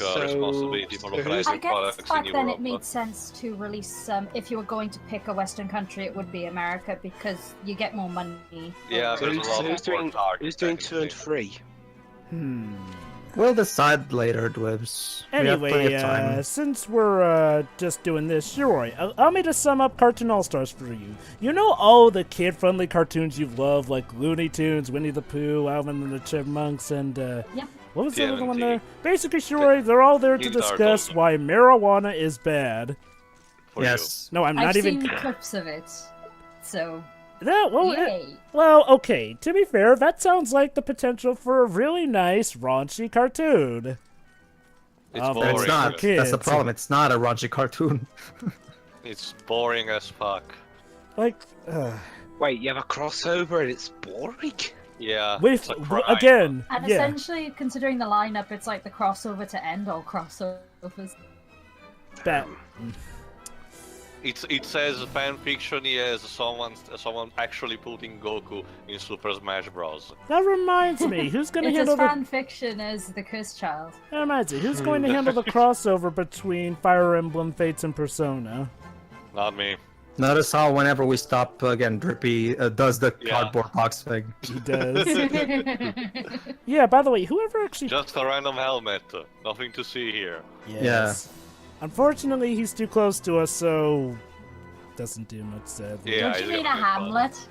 Speaker 3: responsibility for localizing
Speaker 5: I guess
Speaker 3: products in
Speaker 5: back
Speaker 3: Europe.
Speaker 5: then it made sense to release, if you were going to pick a Western country, it would be America, because you get more money.
Speaker 3: Yeah,
Speaker 4: So
Speaker 3: there's a lot
Speaker 4: who's
Speaker 3: more targets,
Speaker 4: who's doing 2 and
Speaker 3: technically.
Speaker 4: 3?
Speaker 1: We'll decide later, Dwebs. We have plenty
Speaker 2: Anyway,
Speaker 1: of time.
Speaker 2: since we're just doing this, Shiroi, allow me to sum up Cartoon All-Stars for you. You know all the kid-friendly cartoons you love, like Looney Tunes, Winnie the Pooh, Alvin and the Chipmunks, and what was the other one there? Basically, Shiroi, they're all there to discuss why marijuana is bad.
Speaker 3: For
Speaker 1: Yes.
Speaker 2: No, I'm
Speaker 5: I've
Speaker 2: not even...
Speaker 5: seen clips of it, so
Speaker 2: That, well, okay, to be fair, that sounds like the potential for a really nice, raunchy cartoon.
Speaker 3: It's
Speaker 2: Oh,
Speaker 3: boring.
Speaker 1: It's not.
Speaker 2: Kids.
Speaker 1: That's the problem. It's not a raunchy cartoon.
Speaker 3: It's boring as fuck.
Speaker 2: Like,
Speaker 4: Wait, you have a crossover and it's boring?
Speaker 3: Yeah.
Speaker 2: with,
Speaker 3: it's a crime.
Speaker 2: again,
Speaker 5: And
Speaker 2: yeah.
Speaker 5: essentially, considering the lineup, it's like the crossover to end all crossovers.
Speaker 2: That,
Speaker 3: It says fan fiction. Yes, someone actually putting Goku in Super Smash Bros.
Speaker 2: that reminds me, who's going to
Speaker 5: It's
Speaker 2: handle
Speaker 5: as
Speaker 2: the...
Speaker 5: fan fiction as the Cursed Child.
Speaker 2: That reminds me, who's going to handle the crossover between Fire Emblem Fates and Persona?
Speaker 3: Not me.
Speaker 1: Notice how whenever we stop again, Drippy does the cardboard box thing.
Speaker 2: He does. Yeah, by the way, whoever actually...
Speaker 3: Just a random helmet. Nothing to see here.
Speaker 2: Yes. Unfortunately, he's too close to us, so... doesn't do much, sadly.
Speaker 3: Yeah,
Speaker 5: Don't you
Speaker 3: it's
Speaker 5: mean a
Speaker 3: gonna be fun.
Speaker 5: Hamlet?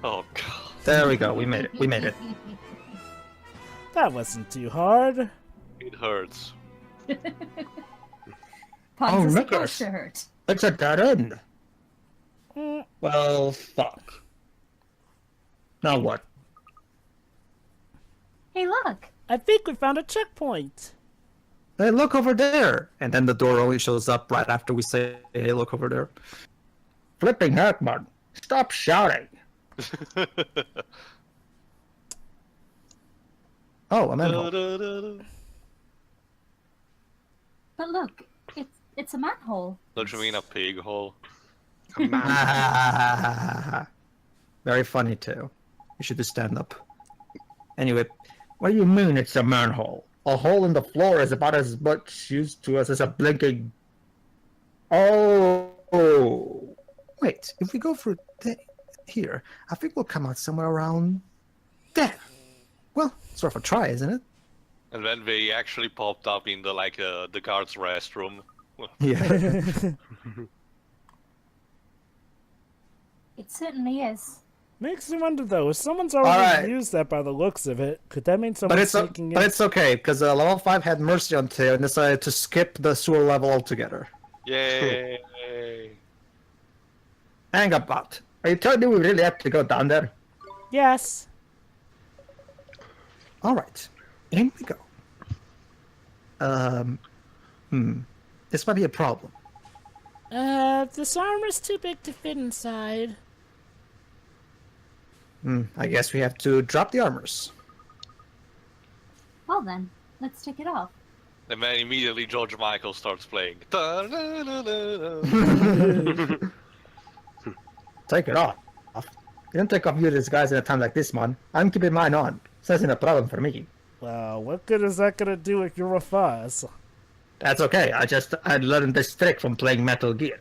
Speaker 3: Oh god.
Speaker 1: There we go. We made it. We made it.
Speaker 2: That wasn't too hard.
Speaker 3: It hurts.
Speaker 5: Puns are
Speaker 1: look
Speaker 5: supposed
Speaker 1: us.
Speaker 5: to hurt.
Speaker 1: It's a dead end.
Speaker 2: Mm,
Speaker 1: Well, fuck. Now what?
Speaker 5: Hey, look!
Speaker 2: I think we found a checkpoint.
Speaker 1: Hey, look over there! And then the door only shows up right after we say, hey, look over there. Flipping heck, man. Stop shouting. Oh, I'm in.
Speaker 5: But look, it's a manhole.
Speaker 3: Don't you mean a pig hole?
Speaker 1: Very funny, too. You should just stand up. Anyway, what do you mean it's a manhole? A hole in the floor is about as much used to us as a blinking... Oh! Wait, if we go for here, I think we'll come out somewhere around there. Well, it's worth a try, isn't it?
Speaker 3: And then they actually popped up in the guard's restroom.
Speaker 1: Yeah.
Speaker 5: It certainly is.
Speaker 2: Makes me wonder, though, if someone's already
Speaker 1: Alright.
Speaker 2: used that by the looks of it, could that mean
Speaker 1: But
Speaker 2: someone's
Speaker 1: it's
Speaker 2: taking it?
Speaker 1: but it's okay because level 5 had mercy on Teo and decided to skip the sewer level altogether.
Speaker 3: Yay!
Speaker 1: Hang about. Are you telling me we really have to go down there?
Speaker 2: Yes.
Speaker 1: All right, in we go. This might be a problem.
Speaker 2: This armor's too big to fit inside.
Speaker 1: I guess we have to drop the armors.
Speaker 5: Well then, let's take it off.
Speaker 3: And then immediately George Michael starts playing.
Speaker 1: Take it off. You don't take off your disguise in a time like this, man. I'm keeping mine on. So that's not a problem for me.
Speaker 2: Well, what good is that gonna do if you're with us?
Speaker 1: That's okay. I learned this trick from playing Metal Gear.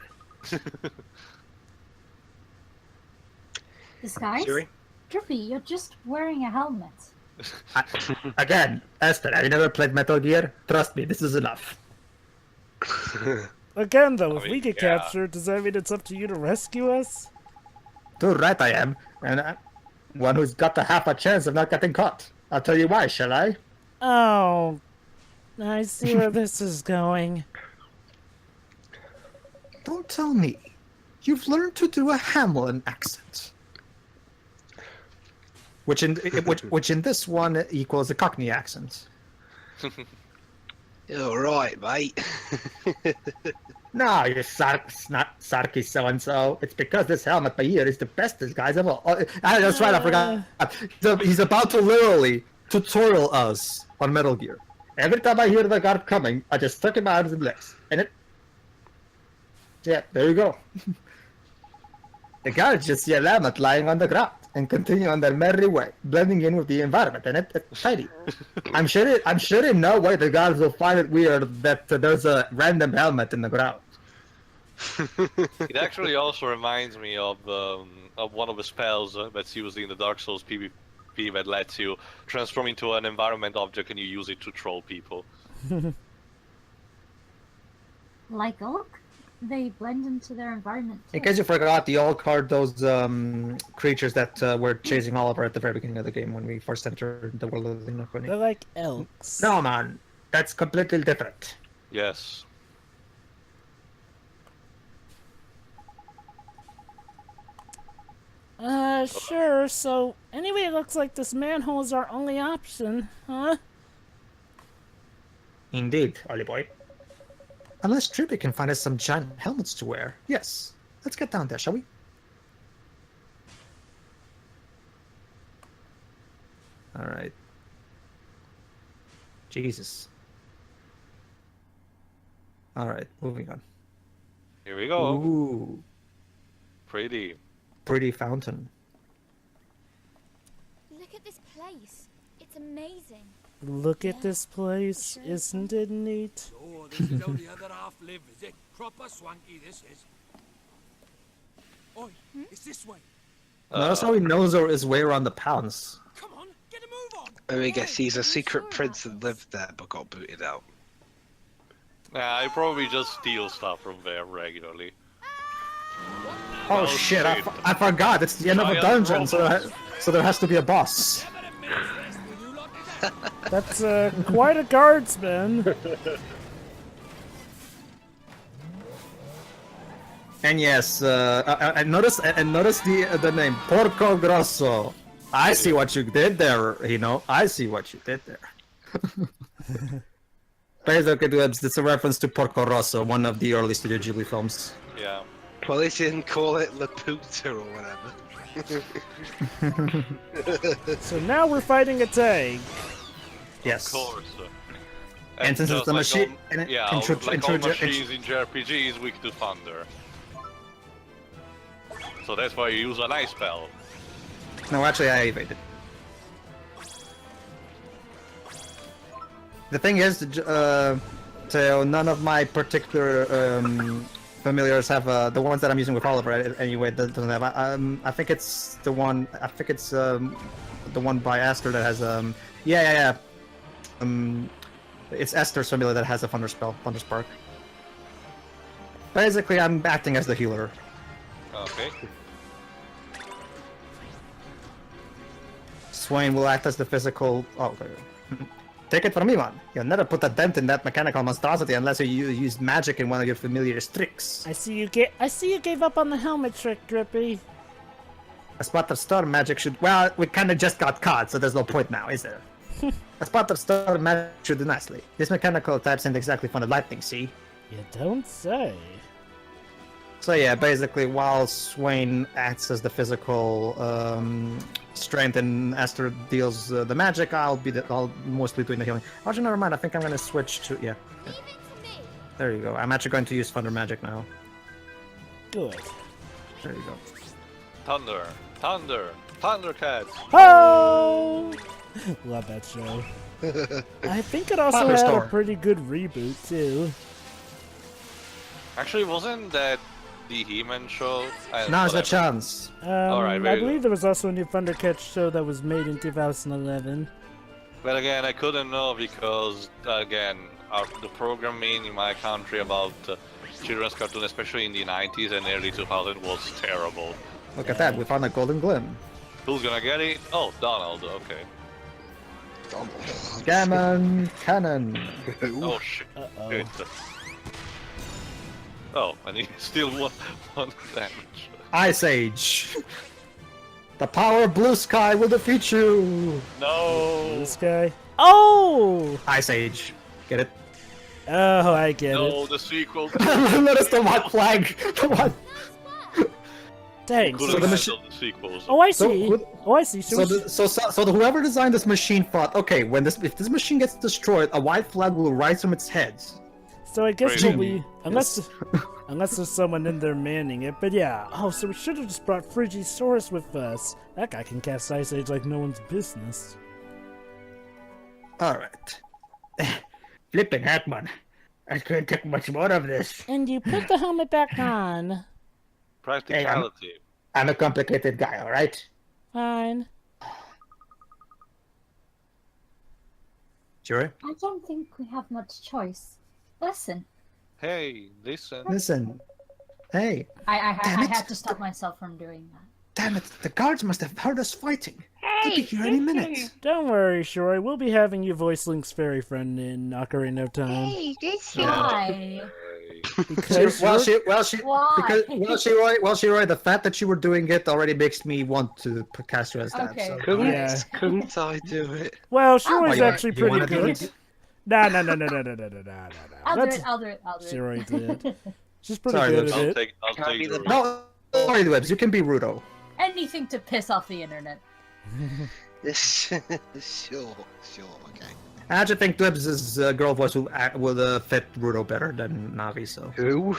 Speaker 5: Disguise?
Speaker 4: Siri?
Speaker 5: Drippy, you're just wearing a helmet.
Speaker 1: Again, Esther, have you never played Metal Gear? Trust me, this is enough.
Speaker 2: Again, though, if
Speaker 3: mean,
Speaker 2: we get
Speaker 3: yeah.
Speaker 2: captured, does that mean it's up to you to rescue us?
Speaker 1: Too right I am, and I'm one who's got a half a chance of not getting caught. I'll tell you why, shall I?
Speaker 2: Oh, I see where this is going.
Speaker 1: Don't tell me. You've learned to do a Hamlin accent. Which in this one equals a Cockney accent.
Speaker 4: All right, mate.
Speaker 1: No, you sarky so-and-so. It's because this helmet by here is the best disguise of all. Oh, that's right, I forgot. He's about to literally tutorial us on Metal Gear. Every time I hear the guard coming, I just stick him out of the legs. And it... Yeah, there you go. The guards just see a helmet lying on the ground and continue on their merry way, blending in with the environment, and it's tidy. I'm sure in no way the guards will find it weird that there's a random helmet in the ground.
Speaker 3: It actually also reminds me of one of the spells that's used in the Dark Souls PvP that lets you transform into an environment object and you use it to troll people.
Speaker 5: Like Orc, they blend into their environment.
Speaker 1: In case you forgot, the All card those creatures that were chasing Oliver at the very beginning of the game when we first entered the world of the Kuni.
Speaker 2: They're like elks.
Speaker 1: No, man, that's completely different.
Speaker 3: Yes.
Speaker 2: Sure, so anyway, it looks like this manhole is our only option, huh?
Speaker 1: Indeed, Ollie boy. Unless Trippy can find us some giant helmets to wear. Yes. Let's get down there, shall we? Alright. Jesus. Alright, moving on.
Speaker 3: Here we go.
Speaker 1: Ooh.
Speaker 3: Pretty.
Speaker 1: Pretty fountain.
Speaker 6: Look at this place. It's amazing.
Speaker 2: Look at this place, isn't it neat?
Speaker 7: Oh, this is how the other half live, is it? Proper swanky, this is. Oi, it's this way.
Speaker 1: Notice how he knows his way around the palace.
Speaker 7: Come on, get a move on.
Speaker 4: I guess he's a secret prince that lived there but got booted out.
Speaker 3: Nah, I probably just steal stuff from there regularly.
Speaker 1: Oh shit, I forgot, it's the end of a dungeon, so there has to be a boss.
Speaker 2: That's quite a guardsman.
Speaker 1: And yes, and notice the name Porco Grosso. I see what you did there, I see what you did there. Pedro, it's a reference to Porco Rosso, one of the early Studio Ghibli films.
Speaker 3: Yeah.
Speaker 4: Well, they didn't call it Laputa or whatever.
Speaker 2: So now we're fighting a tank.
Speaker 1: Yes.
Speaker 3: Of course.
Speaker 1: And since it's a machine,
Speaker 3: all machines in JRPG is weak to thunder. So that's why you use an ice spell.
Speaker 1: No, actually, I evaded. The thing is, so none of my particular familiars have the ones that I'm using with Oliver anyway. Doesn't have. I think it's the one. I think it's the one by Esther that has yeah. It's Esther's familiar that has a Thunder spell, Thunder Spark. Basically, I'm acting as the healer.
Speaker 3: Okay.
Speaker 1: Swaine will act as the physical. Oh, okay. Take it from me, man. You'll never put a dent in that mechanical monstrosity unless you use magic in one of your familiar tricks.
Speaker 2: I see you gave up on the helmet trick, Drippy.
Speaker 1: A spot of storm magic should. Well, we kind of just got caught, so there's no point now, is there? A spot of storm magic should do nicely. This mechanical type isn't exactly fun at lightning, see?
Speaker 2: You don't say.
Speaker 1: So yeah, basically, while Swaine acts as the physical strength and Esther deals the magic, I'll mostly doing the healing. Actually, never mind. I think I'm gonna switch to yeah. There you go. I'm actually going to use thunder magic now.
Speaker 2: Good.
Speaker 1: There you go.
Speaker 3: Thunder, thunder, Thundercats.
Speaker 2: Oh! Love that show. I think it also
Speaker 1: Thunder
Speaker 2: had
Speaker 1: Storm.
Speaker 2: a pretty good reboot too.
Speaker 3: Actually, wasn't that the He-Man show?
Speaker 1: Now's the chance.
Speaker 3: Alright,
Speaker 2: I
Speaker 3: very
Speaker 2: believe
Speaker 3: good.
Speaker 2: there was also a new Thundercats show that was made in 2011.
Speaker 3: But again, I couldn't know because, again, the programming in my country about children's cartoon, especially in the 90s and early 2000s, was terrible.
Speaker 1: Look at that, we found a golden glim.
Speaker 3: Who's gonna get it? Oh, Donald, okay.
Speaker 1: Gammon cannon.
Speaker 3: Oh shit.
Speaker 2: Uh-oh.
Speaker 3: Oh, and he still one damage.
Speaker 1: Ice Age. The power of blue sky will defeat you.
Speaker 3: No!
Speaker 2: This guy. Oh!
Speaker 1: Ice Age. Get it?
Speaker 2: Oh, I get
Speaker 3: No,
Speaker 2: it.
Speaker 3: the sequel.
Speaker 1: Notice the white flag. Come on.
Speaker 2: Thanks.
Speaker 3: Couldn't
Speaker 1: the
Speaker 3: handle the sequels.
Speaker 2: Oh, I
Speaker 1: So,
Speaker 2: see.
Speaker 1: who-
Speaker 2: Oh, I see.
Speaker 1: So whoever designed this machine thought, okay, if this machine gets destroyed, a white flag will rise from its head.
Speaker 2: So I guess
Speaker 3: Great.
Speaker 2: what we, unless there's someone in there manning it, but yeah. Oh, so we should have just brought Frigisaurus with us. That guy can cast Ice Age like no one's business.
Speaker 1: All right. Flippin' heck, man. I couldn't take much more of this.
Speaker 2: And you put the helmet back on.
Speaker 3: Practicality.
Speaker 1: I'm a complicated guy, all right?
Speaker 2: Fine.
Speaker 1: Sure.
Speaker 5: I don't think we have much choice. Listen,
Speaker 3: Hey, listen.
Speaker 1: Listen. Hey,
Speaker 5: I
Speaker 1: Damn it.
Speaker 5: had to stop myself from doing that.
Speaker 1: damn it! The guards must have heard us fighting. They'll be here any minute.
Speaker 2: Don't worry, Shori. We'll be having you voice Link's fairy friend in Ocarina of Time.
Speaker 5: Hey, this guy.
Speaker 2: Because
Speaker 1: Well,
Speaker 2: you're-
Speaker 5: Why?
Speaker 1: Roy, the fact that you were doing it already makes me want to cast you as that.
Speaker 5: Okay.
Speaker 1: So.
Speaker 4: Couldn't I do it?
Speaker 2: well, Shori's
Speaker 1: you-
Speaker 2: actually
Speaker 1: you
Speaker 2: pretty
Speaker 1: wanna do
Speaker 2: good.
Speaker 1: it?
Speaker 2: No.
Speaker 5: I'll
Speaker 2: That's
Speaker 5: do it.
Speaker 2: Shori did. She's pretty
Speaker 1: Sorry,
Speaker 2: good
Speaker 1: Liz.
Speaker 2: at
Speaker 3: I'll
Speaker 2: it.
Speaker 3: take
Speaker 4: Can't be
Speaker 3: the
Speaker 4: the-
Speaker 1: No, sorry, Webs. You can be Rudo.
Speaker 5: Anything to piss off the internet.
Speaker 4: Sure, okay.
Speaker 1: I actually think Dwebs' girl voice will fit Rudo better than Navi. So
Speaker 4: Who?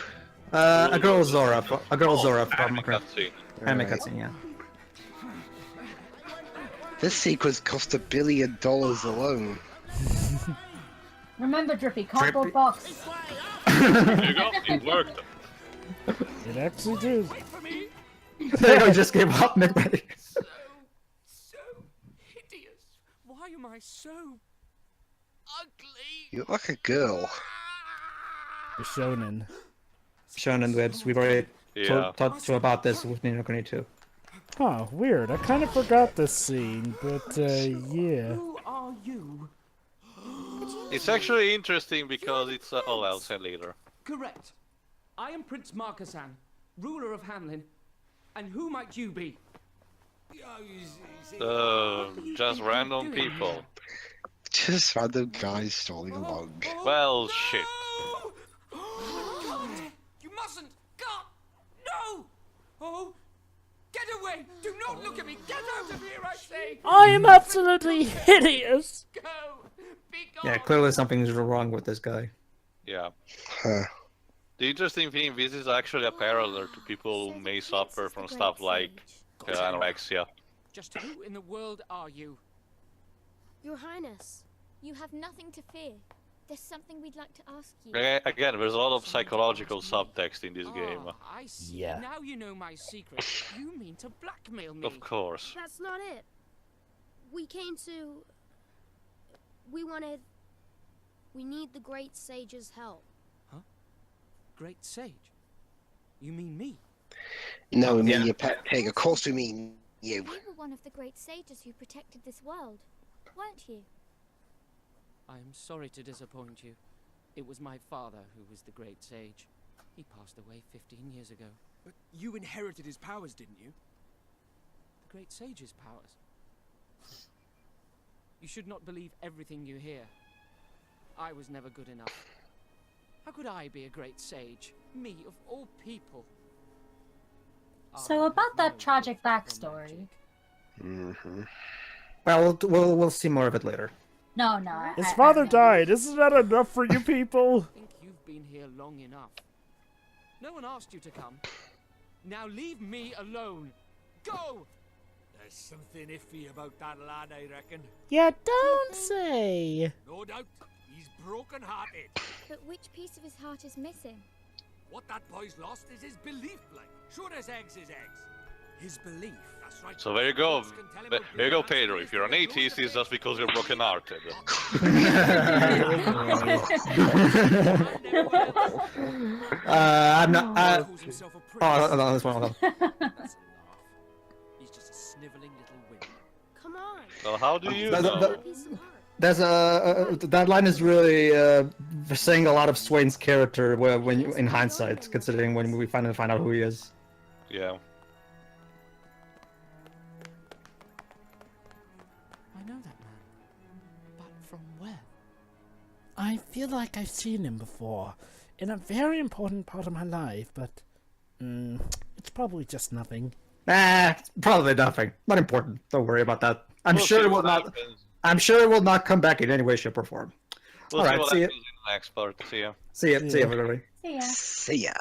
Speaker 1: a girl Zora from
Speaker 3: anime cutscene.
Speaker 1: anime cutscene, yeah.
Speaker 4: This sequence cost $1 billion alone.
Speaker 5: Remember, Drippy, cardboard
Speaker 1: Drippy.
Speaker 5: box.
Speaker 3: There you go, it worked.
Speaker 2: It actually did.
Speaker 1: There you go, just gave up.
Speaker 7: So hideous. Why am I so ugly?
Speaker 4: You look like a girl.
Speaker 2: The Shonen.
Speaker 1: Shonen Webs. We've already
Speaker 3: Yeah.
Speaker 1: talked about this with Nino Kuni too.
Speaker 2: Huh, weird. I kind of forgot this scene, but yeah.
Speaker 7: Who are you?
Speaker 3: It's actually interesting because it's. Oh, I'll say later.
Speaker 7: Correct. I am Prince Markasan, ruler of Hanlin. And who might you be?
Speaker 3: Just random people.
Speaker 4: Just random guys strolling along.
Speaker 3: Well, shit.
Speaker 7: God! You mustn't! God! No! Oh! Get away! Do not look at me! Get out of here, I say!
Speaker 2: I am absolutely hideous!
Speaker 7: Go! Be gone!
Speaker 1: Yeah, clearly something's wrong with this guy.
Speaker 3: Yeah.
Speaker 4: Huh.
Speaker 3: The interesting thing, this is actually a parallel to people who may suffer from stuff like anorexia.
Speaker 7: Just who in the world are you?
Speaker 6: Your Highness, you have nothing to fear. There's something we'd like to ask you.
Speaker 3: Again, there's a lot of psychological subtext in this game.
Speaker 7: I see.
Speaker 2: Yeah.
Speaker 7: Now you know my secret. You mean to blackmail me?
Speaker 3: Of course.
Speaker 6: That's not it. We came to... We need the Great Sage's help.
Speaker 7: Great Sage? You mean me?
Speaker 4: No, we mean
Speaker 1: Yeah.
Speaker 4: your pet pig. Of course we mean you.
Speaker 6: You were one of the great sages who protected this world, weren't you?
Speaker 7: I am sorry to disappoint you. It was my father who was the great sage. He passed away 15 years ago.
Speaker 8: But you inherited his powers, didn't you?
Speaker 7: The great sage's powers. You should not believe everything you hear. I was never good enough. How could I be a great sage? Me, of all people.
Speaker 5: So
Speaker 7: I
Speaker 5: about
Speaker 7: have
Speaker 5: that
Speaker 7: no
Speaker 5: tragic
Speaker 7: gift for
Speaker 5: backstory.
Speaker 7: magic.
Speaker 1: Well, we'll see more of it later.
Speaker 5: No.
Speaker 2: His
Speaker 5: I
Speaker 2: father
Speaker 5: know.
Speaker 2: died. Isn't that enough for you people?
Speaker 7: I think you've been here long enough. No one asked you to come. Now leave me alone. Go!
Speaker 8: There's something iffy about that lad, I reckon.
Speaker 2: Yeah, don't say.
Speaker 8: No doubt, he's broken-hearted.
Speaker 6: But which piece of his heart is missing?
Speaker 8: What that boy's lost is his belief, like. Sure as eggs is eggs. His belief. That's right.
Speaker 3: So there you go. There you go, Pedro. If you're an atheist, it's just because you're broken-hearted.
Speaker 1: I'm not.
Speaker 8: Calls himself a priest.
Speaker 1: Oh, no, this one.
Speaker 7: That's a laugh. He's just a sniveling little wimp.
Speaker 6: Come on.
Speaker 3: Well, how do you
Speaker 1: The-
Speaker 3: know?
Speaker 1: the- There's that line is really saying a lot of Swaine's character when in hindsight, considering when we finally find out who he is.
Speaker 3: Yeah.
Speaker 7: I know that man. But from where?
Speaker 2: I feel like I've seen him before in a very important part of my life, but it's probably just nothing.
Speaker 1: Probably nothing. Not important. Don't worry about that. I'm
Speaker 3: We'll
Speaker 1: sure
Speaker 3: see
Speaker 1: it will
Speaker 3: what
Speaker 1: not.
Speaker 3: happens.
Speaker 1: I'm sure it will not come back in any way, shape, or form.
Speaker 3: We'll
Speaker 1: All
Speaker 3: see
Speaker 1: right,
Speaker 3: what
Speaker 1: see ya.
Speaker 3: happens in the next part. See ya.
Speaker 1: See ya, everybody.
Speaker 5: See ya.
Speaker 4: See ya.